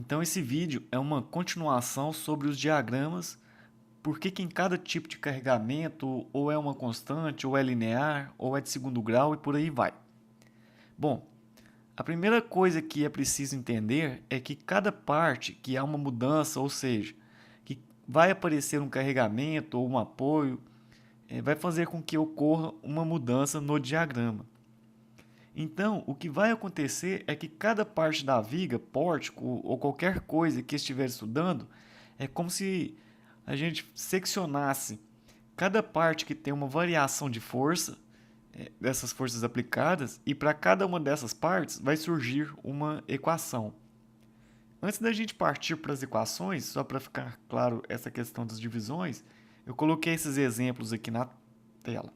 Então esse vídeo é uma continuação sobre os diagramas, por que em cada tipo de carregamento ou é uma constante, ou é linear, ou é de segundo grau e por aí vai. Bom, a primeira coisa que é preciso entender é que cada parte que há uma mudança, ou seja, que vai aparecer um carregamento ou um apoio, vai fazer com que ocorra uma mudança no diagrama. Então, o que vai acontecer é que cada parte da viga, pórtico ou qualquer coisa que estiver estudando, é como se a gente seccionasse cada parte que tem uma variação de força, dessas forças aplicadas, e para cada uma dessas partes vai surgir uma equação. Antes da gente partir para as equações, só para ficar claro essa questão das divisões, eu coloquei esses exemplos aqui na tela.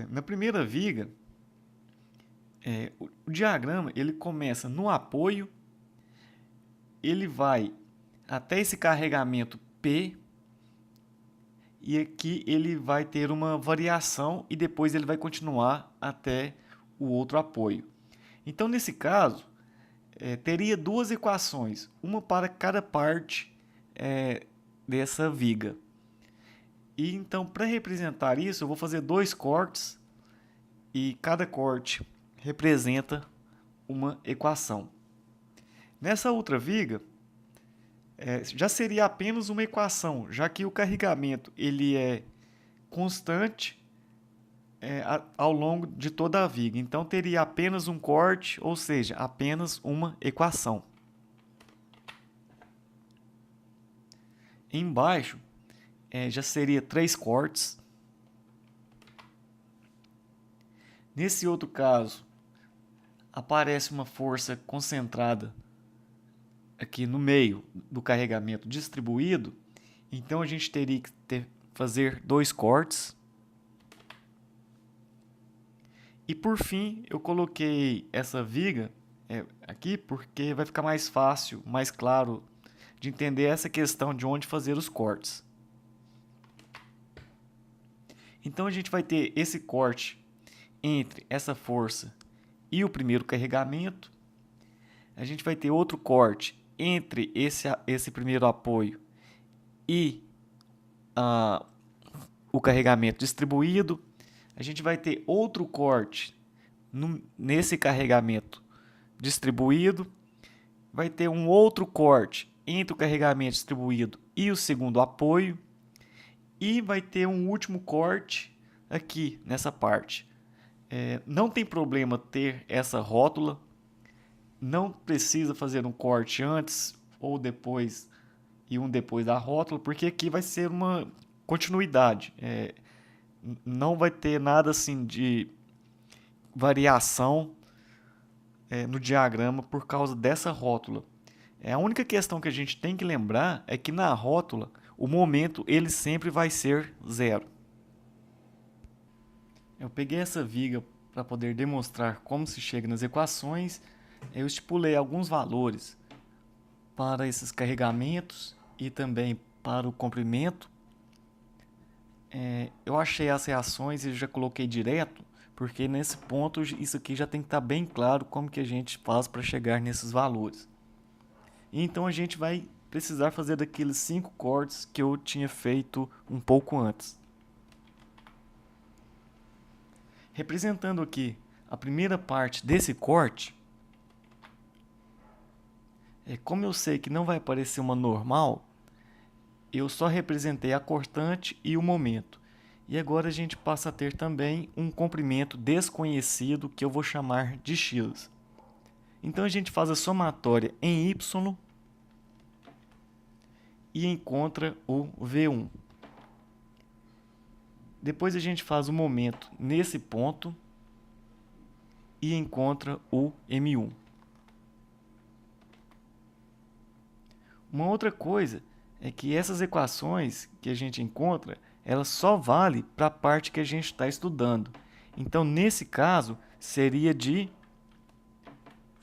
Na primeira viga, o diagrama ele começa no apoio, ele vai até esse carregamento P, e aqui ele vai ter uma variação e depois ele vai continuar até o outro apoio. Então, nesse caso, teria duas equações, uma para cada parte dessa viga. E então, para representar isso, eu vou fazer dois cortes e cada corte representa uma equação. Nessa outra viga, já seria apenas uma equação, já que o carregamento ele é constante ao longo de toda a viga. Então, teria apenas um corte, ou seja, apenas uma equação. Embaixo, já seria três cortes. Nesse outro caso, aparece uma força concentrada aqui no meio do carregamento distribuído. Então, a gente teria que fazer dois cortes. E por fim, eu coloquei essa viga aqui porque vai ficar mais fácil, mais claro de entender essa questão de onde fazer os cortes. Então a gente vai ter esse corte entre essa força e o primeiro carregamento. A gente vai ter outro corte entre esse primeiro apoio e o carregamento distribuído. A gente vai ter outro corte nesse carregamento distribuído. Vai ter um outro corte entre o carregamento distribuído e o segundo apoio. E vai ter um último corte aqui nessa parte. Não tem problema ter essa rótula. Não precisa fazer um corte antes ou depois e um depois da rótula, porque aqui vai ser uma continuidade. Não vai ter nada assim de variação no diagrama por causa dessa rótula. A única questão que a gente tem que lembrar é que na rótula o momento ele sempre vai ser zero. Eu peguei essa viga para poder demonstrar como se chega nas equações. Eu estipulei alguns valores para esses carregamentos e também para o comprimento. Eu achei as reações e já coloquei direto, porque nesse ponto isso aqui já tem que estar bem claro como que a gente faz para chegar nesses valores. E então a gente vai precisar fazer daqueles 5 cortes que eu tinha feito um pouco antes. Representando aqui a primeira parte desse corte, como eu sei que não vai aparecer uma normal, eu só representei a cortante e o momento. E agora a gente passa a ter também um comprimento desconhecido que eu vou chamar de x. Então a gente faz a somatória em y e encontra o V1. Depois a gente faz o momento nesse ponto e encontra o M1. Uma outra coisa é que essas equações que a gente encontra, elas só valem para a parte que a gente está estudando. Então, nesse caso, seria de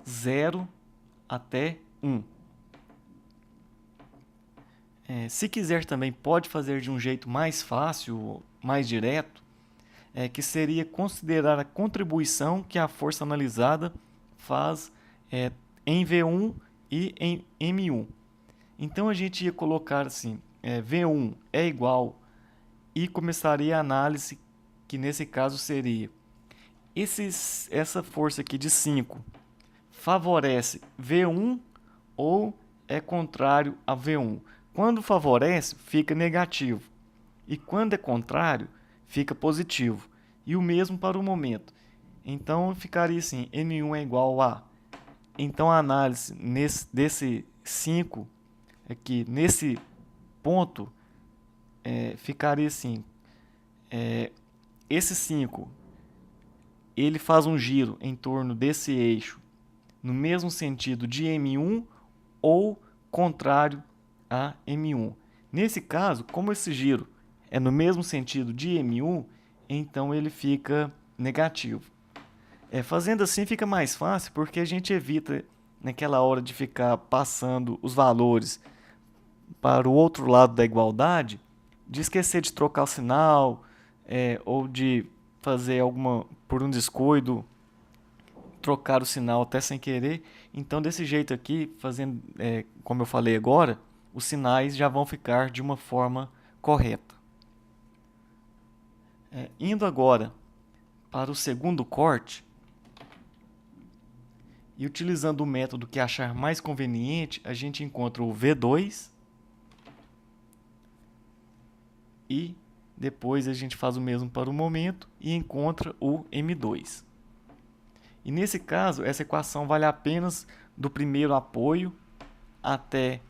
0 até 1. Se quiser também pode fazer de um jeito mais fácil, mais direto, que seria considerar a contribuição que a força analisada faz em V1 e em M1. Então a gente ia colocar assim, V1 é igual e começaria a análise, que nesse caso seria essa força aqui de 5 favorece V1 ou é contrário a V1. Quando favorece, fica negativo. E quando é contrário, fica positivo. E o mesmo para o momento. Então ficaria assim, N1 é igual a. Então a análise desse 5 aqui, nesse ponto, ficaria assim. Esse 5 ele faz um giro em torno desse eixo no mesmo sentido de M1 ou contrário a M1. Nesse caso, como esse giro é no mesmo sentido de M1, então ele fica negativo. Fazendo assim fica mais fácil porque a gente evita naquela hora de ficar passando os valores para o outro lado da igualdade, de esquecer de trocar o sinal, ou de fazer alguma, por um descuido, trocar o sinal até sem querer. Então, desse jeito aqui, fazendo como eu falei agora, os sinais já vão ficar de uma forma correta. Indo agora para o segundo corte, e utilizando o método que achar mais conveniente, a gente encontra o V2 e depois a gente faz o mesmo para o momento e encontra o M2. E nesse caso, essa equação vale apenas do primeiro apoio até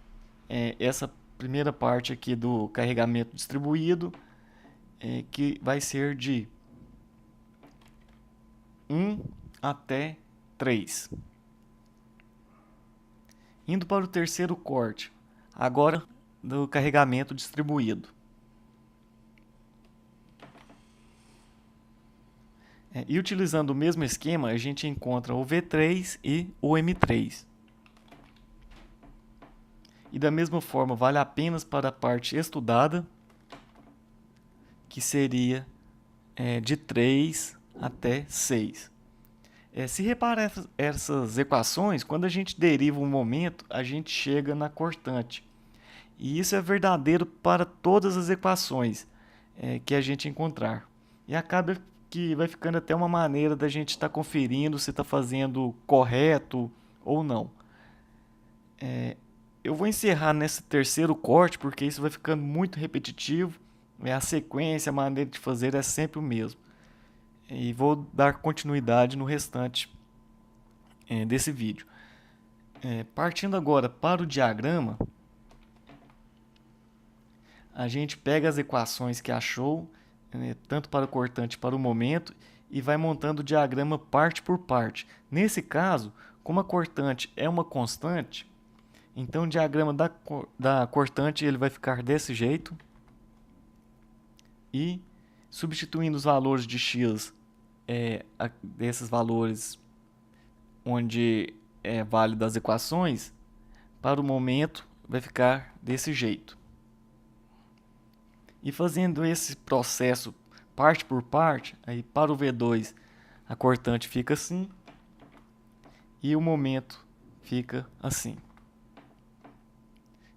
essa primeira parte aqui do carregamento distribuído, que vai ser de 1 até 3. Indo para o terceiro corte, agora do carregamento distribuído. E utilizando o mesmo esquema, a gente encontra o V3 e o M3. E da mesma forma, vale apenas para a parte estudada, que seria de 3 até 6. Se reparar essas equações, quando a gente deriva um momento, a gente chega na cortante. E isso é verdadeiro para todas as equações que a gente encontrar. E acaba que vai ficando até uma maneira da gente estar conferindo se está fazendo correto ou não. Eu vou encerrar nesse terceiro corte, porque isso vai ficando muito repetitivo. A sequência, a maneira de fazer é sempre o mesmo. E vou dar continuidade no restante desse vídeo. Partindo agora para o diagrama, a gente pega as equações que achou, tanto para o cortante para o momento, e vai montando o diagrama parte por parte. Nesse caso, como a cortante é uma constante, então o diagrama da cortante ele vai ficar desse jeito. E substituindo os valores de x, desses valores onde é válido as equações, para o momento vai ficar desse jeito. E fazendo esse processo parte por parte, aí para o V2 a cortante fica assim e o momento fica assim.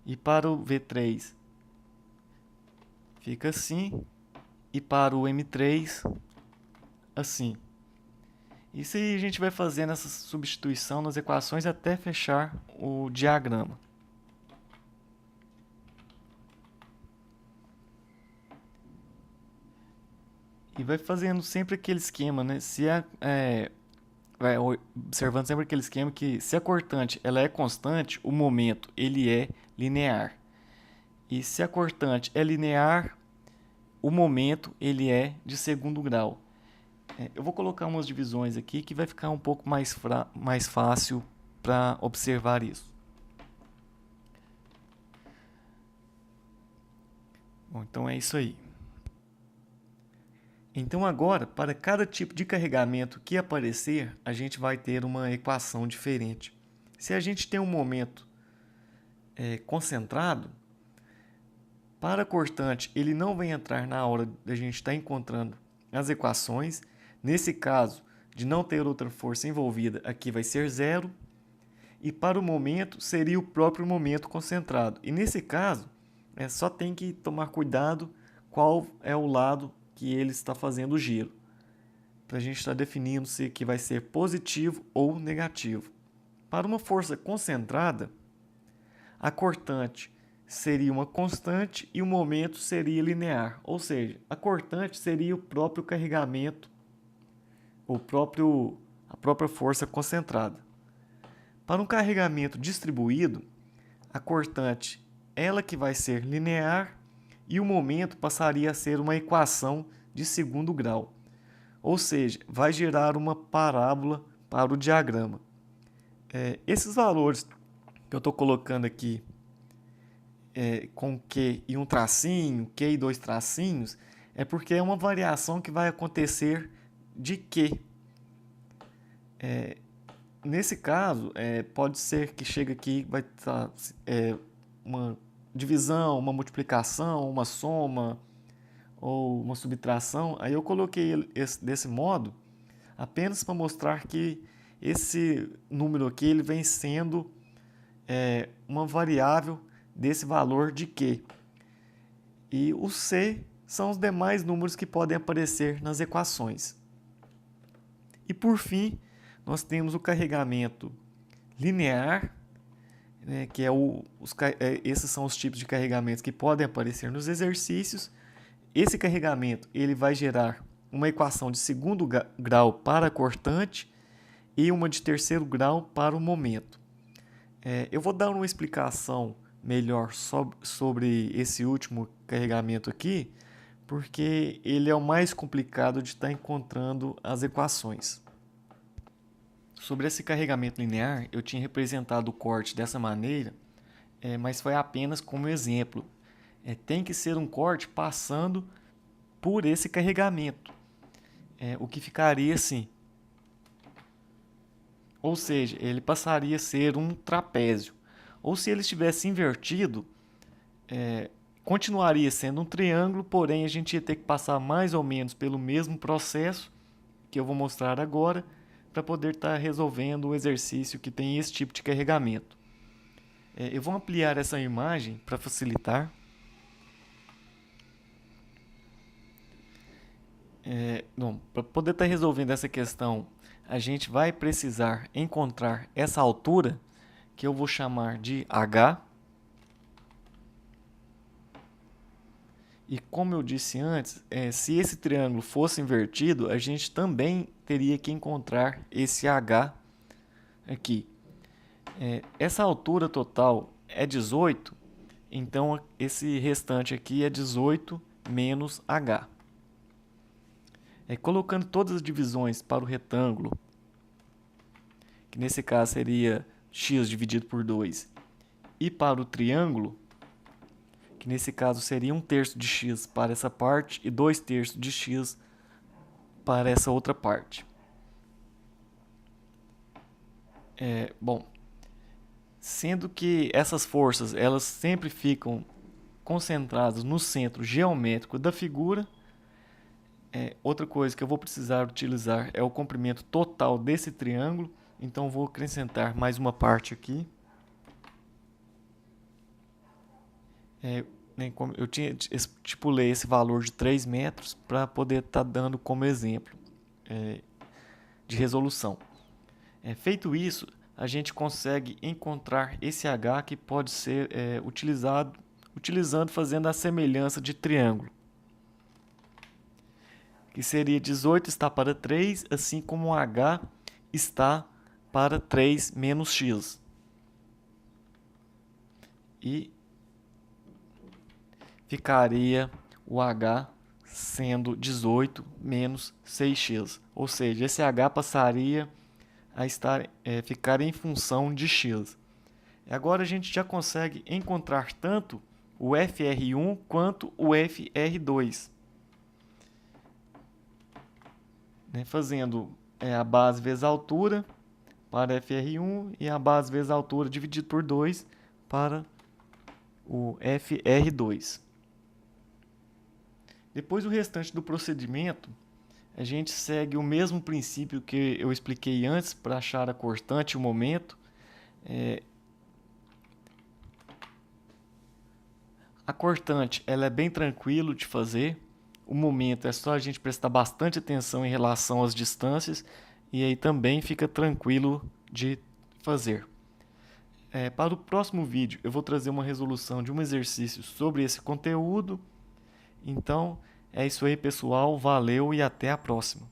E para o V3 fica assim e para o M3 assim. Isso aí a gente vai fazendo essa substituição nas equações até fechar o diagrama. E vai fazendo sempre aquele esquema, né? Vai observando sempre aquele esquema que se a cortante ela é constante, o momento ele é linear. E se a cortante é linear, o momento ele é de segundo grau. Eu vou colocar umas divisões aqui que vai ficar um pouco mais fácil para observar isso. Bom, então é isso aí. Então agora, para cada tipo de carregamento que aparecer, a gente vai ter uma equação diferente. Se a gente tem um momento concentrado, para a cortante ele não vai entrar na hora da gente estar encontrando as equações. Nesse caso, de não ter outra força envolvida, aqui vai ser zero. e para o momento seria o próprio momento concentrado. E nesse caso, só tem que tomar cuidado qual é o lado que ele está fazendo o giro, para a gente estar definindo se que vai ser positivo ou negativo. Para uma força concentrada, a cortante seria uma constante e o momento seria linear, ou seja, a cortante seria o próprio carregamento, a própria força concentrada. Para um carregamento distribuído, a cortante ela que vai ser linear e o momento passaria a ser uma equação de segundo grau, ou seja, vai gerar uma parábola para o diagrama. Esses valores que eu estou colocando aqui com Q e um tracinho, Q e dois tracinhos, é porque é uma variação que vai acontecer de Q. Nesse caso, pode ser que chegue aqui, vai estar uma divisão, uma multiplicação, uma soma ou uma subtração. Aí eu coloquei desse modo apenas para mostrar que esse número aqui ele vem sendo uma variável desse valor de Q. E o C são os demais números que podem aparecer nas equações. E por fim, nós temos o carregamento linear, que esses são os tipos de carregamentos que podem aparecer nos exercícios. Esse carregamento ele vai gerar uma equação de segundo grau para a cortante e uma de terceiro grau para o momento. Eu vou dar uma explicação melhor sobre esse último carregamento aqui, porque ele é o mais complicado de estar encontrando as equações. Sobre esse carregamento linear, eu tinha representado o corte dessa maneira, mas foi apenas como exemplo. Tem que ser um corte passando por esse carregamento, o que ficaria assim. Ou seja, ele passaria a ser um trapézio. Ou se ele estivesse invertido, continuaria sendo um triângulo, porém a gente ia ter que passar mais ou menos pelo mesmo processo que eu vou mostrar agora, para poder estar resolvendo o exercício que tem esse tipo de carregamento. Eu vou ampliar essa imagem para facilitar. Para poder estar resolvendo essa questão, a gente vai precisar encontrar essa altura, que eu vou chamar de H. E como eu disse antes, se esse triângulo fosse invertido, a gente também teria que encontrar esse H aqui. Essa altura total é 18, então esse restante aqui é 18 menos H. Colocando todas as divisões para o retângulo, que nesse caso seria x dividido por 2, e para o triângulo, que nesse caso seria 1/3 de x para essa parte e 2/3 de x para essa outra parte. Sendo que essas forças elas sempre ficam concentradas no centro geométrico da figura, outra coisa que eu vou precisar utilizar é o comprimento total desse triângulo, então vou acrescentar mais uma parte aqui. Como eu estipulei esse valor de 3 metros para poder estar dando como exemplo de resolução. Feito isso, a gente consegue encontrar esse H que pode ser fazendo a semelhança de triângulo, que seria 18 está para 3, assim como o H está para 3 menos x. E ficaria o H sendo 18 menos 6x. Ou seja, esse H passaria a ficar em função de x. Agora a gente já consegue encontrar tanto o FR1 quanto o FR2. Fazendo a base vezes a altura para FR1 e a base vezes a altura dividido por 2 para o FR2. Depois o restante do procedimento, a gente segue o mesmo princípio que eu expliquei antes para achar a cortante e o momento. A cortante, ela é bem tranquilo de fazer. O momento é só a gente prestar bastante atenção em relação às distâncias e aí também fica tranquilo de fazer. Para o próximo vídeo, eu vou trazer uma resolução de um exercício sobre esse conteúdo. Então, é isso aí, pessoal. Valeu e até a próxima.